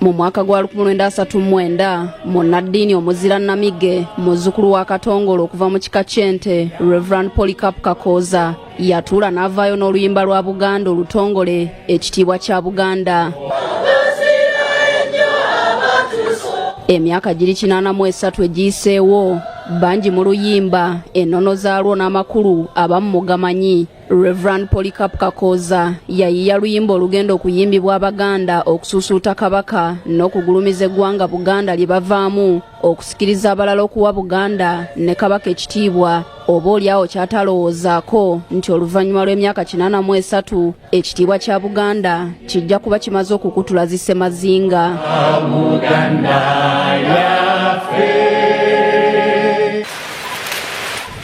Mu mwaka gwa 1939 munnaddiini omuzira Namige muzzukulu wa Katongole okuva mu kika ky'ente Reverend Polycarp Kakooza yatuula n'avaayo n'oluyimba lwa Buganda olutongole Ekitiibwa Kya Buganda. Emyaka giri 83 egiyiseewo bangi mu luyimba ennono zaalwo n'amakulu abamu mugamanyi. Reverend Polycarp Kakooza yayiya luyimba olugenda okuyimbibwa Abaganda okususuuta Kabaka n'okugulumiza eggwanga Buganda lye bavaamu okusikiriza abalala okuwa Buganda ne Kabaka ekitiibwa oba oliawo kyatalowoozaako nti oluvannyuma lw'emyaka 83 ekitiibwa kya Buganda kijja kuba kimaze okukutula zissemazinga.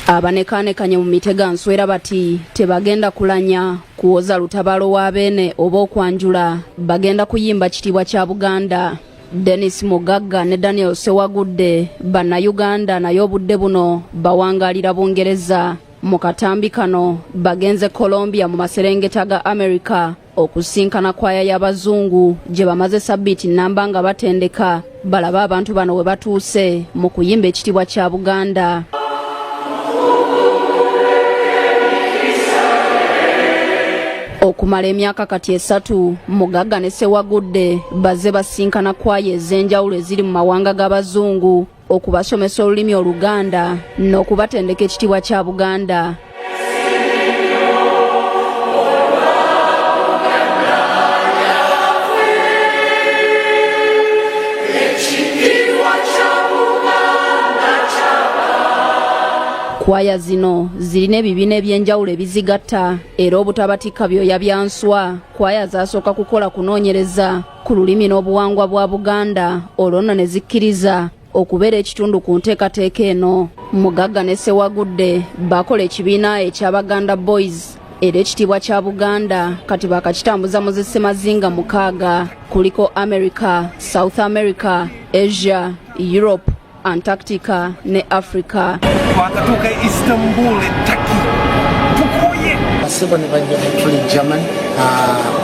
Abanekanekanye mu mitega nswera bati tebagenda kulanya kuwoza lutabalo wa beene oba okwanjula bagenda kuyimba kitiibwa kya Buganda. Dennis Mugagga ne Daniel Sewagudde bannayuganda naye obudde buno bawangalira Bungereza. Mu katambi kano bagenze Colombia mu maserengeta ga America okusinkana kwaya y'abazungu gye bamaze sabbiiti nnamba nga batendeka balaba abantu bano we batuuse mu kuyimba ekitiibwa kya Buganda. Okumala emyaka kati 3 Mugagga ne Sewagudde bazze basinkana kwaya ez'enjawulo eziri mu mawanga g'abazungu okubasomesa olulimi Oluganda n'okubatendeka ekitiibwa kya Buganda. Kwaya zino zirina ebibiina eby'enjawulo ebizigatta era obutabatika byoya bya nswa. Kwaya zasooka kukola kunoonyereza ku lulimi n'obuwangwa bwa Buganda olwo nno ne zikkiriza okubeera ekitundu ku nteekateeka eno. Mugagga ne Sewagudde bakola ekibiina eky'Abaganda Boys era ekitiibwa kya Buganda kati bakakitambuza mu zissemazinga 6 kuliko America, South America, Asia, Europe, Antarctica ne Africa. Twakatuuka Istanbul Turkey tukoye sebo ne banyabo tuli German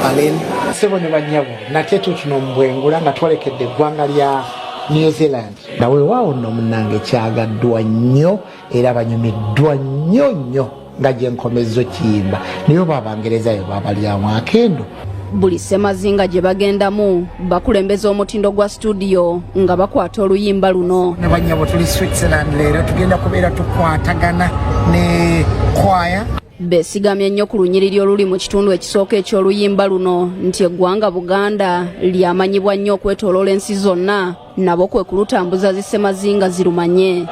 Berlin sebo ne banyabo natetu kino mbwengula nga twolekedde eggwanga lya New Zealand nawe waawo nno munnange kyagaddwa nnyo era banyumiddwa nnyo nga gye nkomezo kiyimba naye Abangereza yo babalyamu akendo. Buli semazinga gye bagendamu bakulembeza omutindo gwa studio nga bakwata oluyimba luno. Ne banyabo tuli Switzerland leero tugenda kubeera tukwatagana ne kwaya. Beesigamye nnyo ku lunyiriri oluli mu kitundu ekisooka eky'oluyimba luno nti eggwanga Buganda lyamanyibwa nnyo okwetooloola ensi zonna nabo kwe kulutambuza zissemazinga zirumanye.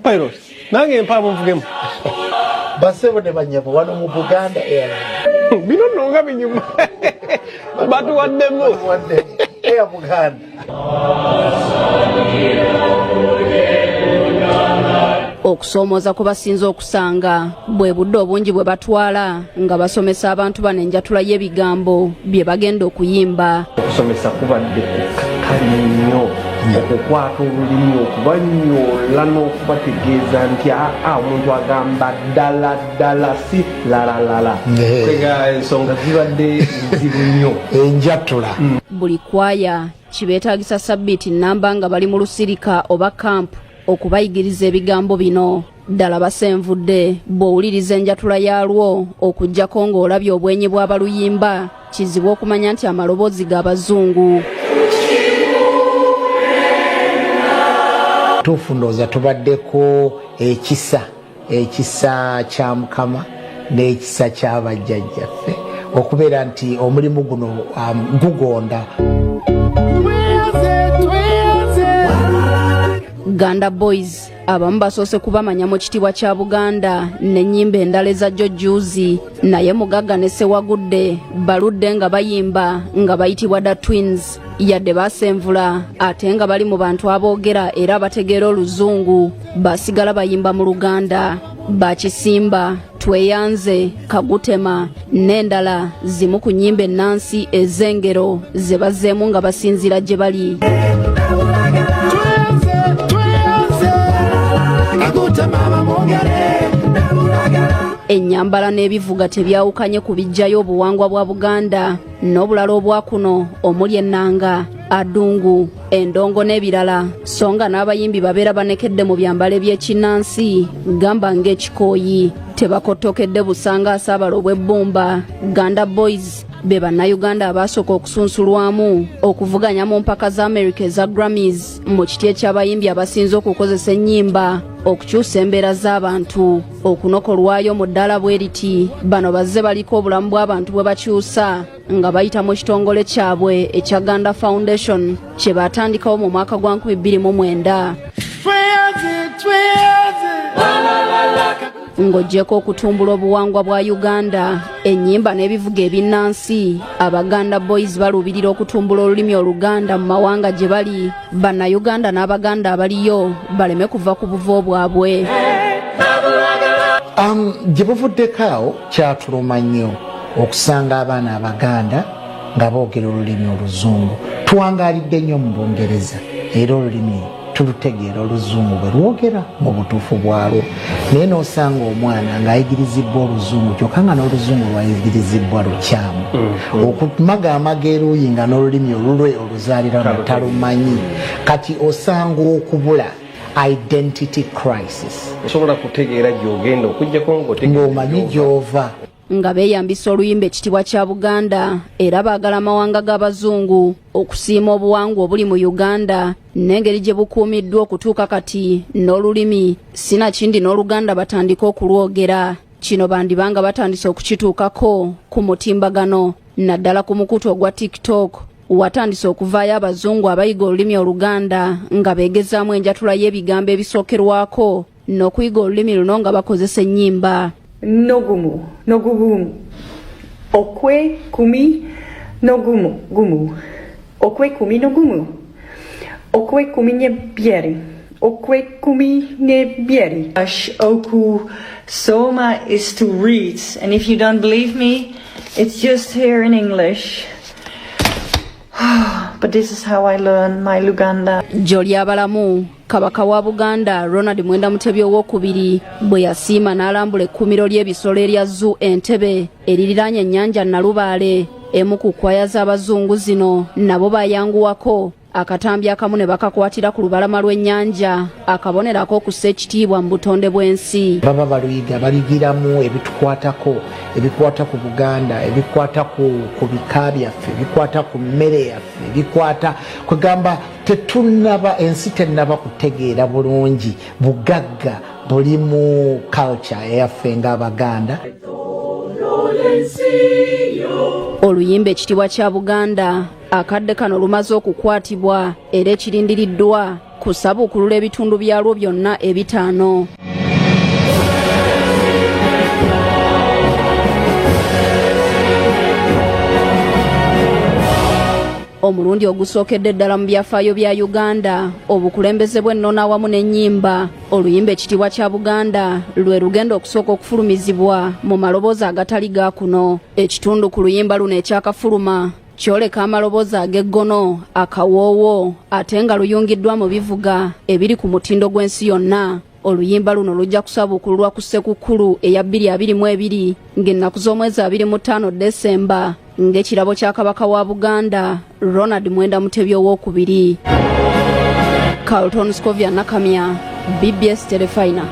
Pairos nange mpaamu nvugemu basebo ne banyabo wano mu Buganda Airline bino nonga binyuma batuwaddemu Air Buganda. Okusoomoza ku basinze okusanga bwe budde obungi bwe batwala nga basomesa abantu bano enjatula y'ebigambo bye bagenda okuyimba. Okusomesa kubadde kukkakanya nnyo okukwata olulimi okubanyoola n'okubategeeza nti omuntu agamba ddala si lalalala kwega ensonga zibadde nzibu nnyo enjatula. Buli kwaya kibeetaagisa sabbiiti nnamba nga bali mu lusirika oba kampu okubayigiriza ebigambo bino. Ddala basenvudde bw'owuliriza enjatula yaalwo okuggyako ng'olabye obwenyi bw'abaluyimba kizibu okumanya nti amaloboozi g'abazungu. Tuufu ndowooza tubaddeko ekisa kya Mukama n'ekisa ky'abajjajjaffe okubeera nti omulimu guno gugonda. Ganda Boys abamu basoose kubamanya mu kitiibwa kya Buganda n'ennyimba endala eza Jojuzi naye Mugagga ne Sewagudde baludde nga bayimba nga bayitibwa The Twins yadde basenvula ate nga bali mu bantu aboogera era bategeera Oluzungu basigala bayimba mu Luganda. Bakisimba, Tweyanze, Kagutema n'endala zimu ku nnyimba ennansi ez'engero ze bazzeemu nga basinziira gye bali. Ennyambala n'ebivuga tebyawukanye ku bijjayo obuwangwa bwa Buganda n'obulala obwa kuno omuli ennanga adungu, endongo n'ebirala, so nga n'abayimbi babeera banekedde mu byambalo by'ekinnansi gamba ng'ekikooyi. Tebakottokedde busanga asaabala obw'ebbumba. Ganda Boys be bannayuganda abaasooka okusunsulwamu okuvuganya mu mpaka za America eza Grammys mu kiti eky'abayimbi abasinze okukozesa ennyimba okukyusa embeera z'abantu. Okunokolwayo mu ddala bwe riti bano bazze baliko obulamu bw'abantu bwe bakyusa nga bayita mu kitongole kyabwe ekya Ganda Foundation kye baatandikawo mu mwaka gwa 2009. Ng'oggyeko okutumbula obuwangwa bwa Uganda, ennyimba n'ebivuga ebinnansi, Abaganda Boys baluubirira okutumbula olulimi Oluganda mu mawanga gye bali, bannayuganda n'Abaganda abaliyo baleme kuva ku buvo bwabwe. Gye buvuddeko awo kyatuluma nnyo okusanga abaana Abaganda nga boogera olulimi Oluzungu. Tuwangaalidde nnyo mu Bungereza era olulimi tulutegeera Oluzungu bwe lwogera mu butuufu bwalwo, naye n'osanga omwana ng'ayigirizibwa Oluzungu kyokka nga n'Oluzungu lwayigirizibwa lukyamu. Okumagaamaga eruuyi nga n'olulimi olulwe oluzaalirano talumanyi, kati osanga okubula identity crisis. Osobola kutegeera gy'ogenda okuggyako ng'omanyi gy'ova. Nga beeyambisa oluyimba ekitiibwa kya Buganda era baagala amawanga g'Abazungu okusiima obuwangwa obuli mu Uganda n'engeri gye bukuumiddwa okutuuka kati n'olulimi sinakindi n'Oluganda batandika okulwogera. Kino bandibanga batandise okukituukako ku mutimbagano naddala ku mukutu ogwa TikTok watandise okuvaayo Abazungu abayiga olulimi Oluganda nga beegezaamu enjatula y'ebigambo ebisookerwako n'okuyiga olulimi luno nga bakozesa ennyimba. Nogumu, nogumu. Okwe kumi nogumu, gumu. Okwe kumi nogumu. Okwe kumi nyebieri. Okwe kumi nyebieri. Oku soma is to read, and if you don't believe me, it's just here in English. But this is how I learn my Luganda. Joli abalamu Kabaka wa Buganda Ronald Mwenda Mutebi owokubiri bwe yasiima n'alambula ekkumiro ly'ebisolo erya Zoo Entebbe eririraanye ennyanja Nalubaale. Emu ku kwaya z'Abazungu zino nabo bayanguwako akatambi akamu ne bakakwatira ku lubalama lw'ennyanja akabonerako okussa ekitiibwa mu butonde bw'ensi. Baba baluyiga baligiramu ebitukwatako, ebikwata ku Buganda, ebikwata ku bika byaffe, ebikwata ku mmere yaffe, ebikwata kwegamba tetunnaba ensi tennaba kutegeera bulungi bugagga buli mu culture eyaffe ng'Abaganda. Oluyimba ekitiibwa kya Buganda akadde kano lumaze okukwatibwa era ekirindiriddwa kusabukulula ebitundu byalwo byonna ebitaano. Omulundi ogusookedde ddala mu byafaayo bya Uganda obukulembeze bw'ennono awamu n'ennyimba, oluyimba ekitiibwa kya Buganda lwe lugenda okusooka okufulumizibwa mu maloboozi agatali ga kuno. Ekitundu ku luyimba luno ekyakafuluma kyoleka amaloboozi ag'eggono, akawoowo ate nga luyungiddwa mu bivuga ebiri ku mutindo gw'ensi yonna. Oluyimba luno lujja kusabukululwa ku Ssekukkulu eya 2022 ng'ennaku z'omwezi 25 Desemba ng'ekirabo kya Kabaka wa Buganda Ronald Mwenda Mutebi owokubiri. Carlton Scovia Nakamya, BBS Telefina.